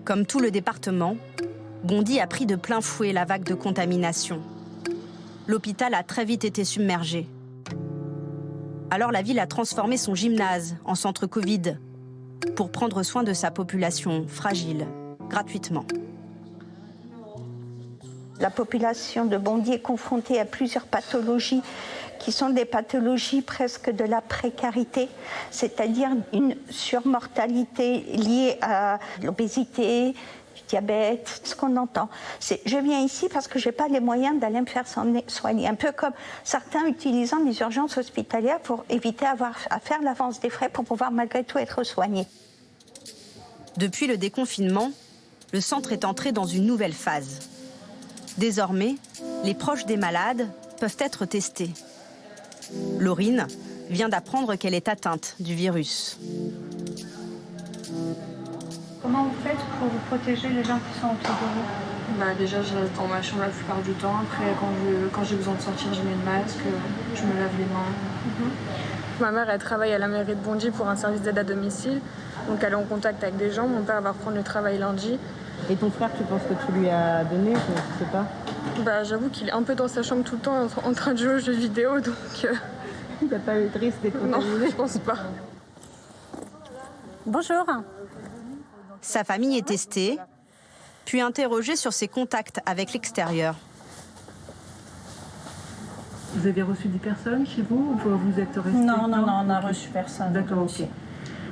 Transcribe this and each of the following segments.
Comme tout le département, Bondy a pris de plein fouet la vague de contamination. L'hôpital a très vite été submergé. Alors la ville a transformé son gymnase en centre Covid pour prendre soin de sa population fragile, gratuitement. La population de Bondy est confrontée à plusieurs pathologies qui sont des pathologies presque de la précarité, c'est-à-dire une surmortalité liée à l'obésité, du diabète, ce qu'on entend. Je viens ici parce que je n'ai pas les moyens d'aller me faire soigner. Un peu comme certains utilisant les urgences hospitalières pour éviter à faire l'avance des frais pour pouvoir malgré tout être soigné. Depuis le déconfinement, le centre est entré dans une nouvelle phase. Désormais, les proches des malades peuvent être testés. Laurine vient d'apprendre qu'elle est atteinte du virus. Comment vous faites pour vous protéger les gens qui sont autour de vous? Déjà, je reste dans ma chambre la plupart du temps. Après, quand j'ai besoin de sortir, je mets le masque, je me lave les mains. Ma mère, elle travaille à la mairie de Bondy pour un service d'aide à domicile. Donc, elle est en contact avec des gens. Mon père va reprendre le travail lundi. Et ton frère, tu penses que tu lui as donné? Je sais pas. J'avoue qu'il est un peu dans sa chambre tout le temps en train de jouer aux jeux vidéo, donc... Il n'a pas eu de risque d'être contaminé? Non, je pense pas. Bonjour. Sa famille est testée, puis interrogée sur ses contacts avec l'extérieur. Vous avez reçu des personnes chez vous ou vous êtes resté? Non, on n'a reçu personne. D'accord, ok.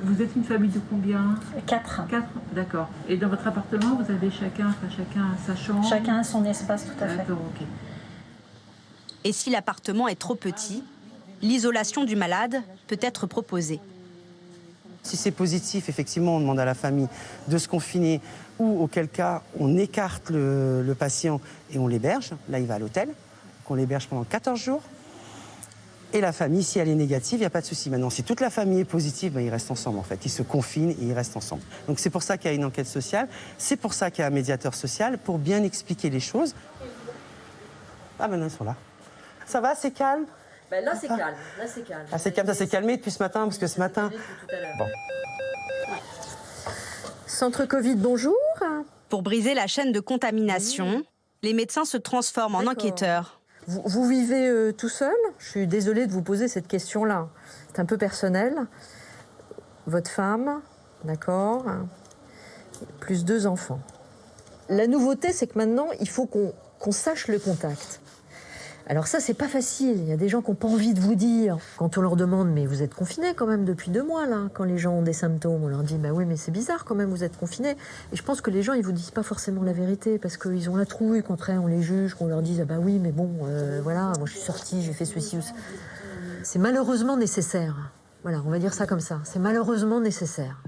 Vous êtes une famille de combien? 4. 4, d'accord. Et dans votre appartement, vous avez chacun sa chambre? Chacun a son espace, tout à fait. D'accord, ok. Et si l'appartement est trop petit, l'isolation du malade peut être proposée. Si c'est positif, effectivement, on demande à la famille de se confiner ou auquel cas on écarte le patient et on l'héberge. Là, il va à l'hôtel, qu'on l'héberge pendant 14 jours. Et la famille, si elle est négative, il n'y a pas de souci. Maintenant, si toute la famille est positive, ils restent ensemble, en fait. Ils se confinent et ils restent ensemble. Donc c'est pour ça qu'il y a une enquête sociale. C'est pour ça qu'il y a un médiateur social, pour bien expliquer les choses. Ah, maintenant, ils sont là. Ça va, c'est calme? Là, c'est calme. Là, c'est calme. Ah, c'est calme, ça s'est calmé depuis ce matin, parce que ce matin... Bon. Centre Covid, bonjour. Pour briser la chaîne de contamination, les médecins se transforment en enquêteurs. Vous vivez tout seul? Je suis désolée de vous poser cette question-là. C'est un peu personnel. Votre femme, d'accord, plus 2 enfants. La nouveauté, c'est que maintenant, il faut qu'on sache le contact. Alors ça, c'est pas facile. Il y a des gens qui n'ont pas envie de vous dire. Quand on leur demande, mais vous êtes confinés quand même depuis 2 mois, là. Quand les gens ont des symptômes, on leur dit, bah oui, mais c'est bizarre quand même, vous êtes confinés. Et je pense que les gens, ils vous disent pas forcément la vérité, parce qu'ils ont la trouille, quand on les juge, qu'on leur dise, ah bah oui, mais bon, voilà, moi je suis sortie, j'ai fait ceci ou ça. C'est malheureusement nécessaire. Voilà, on va dire ça comme ça. C'est malheureusement nécessaire.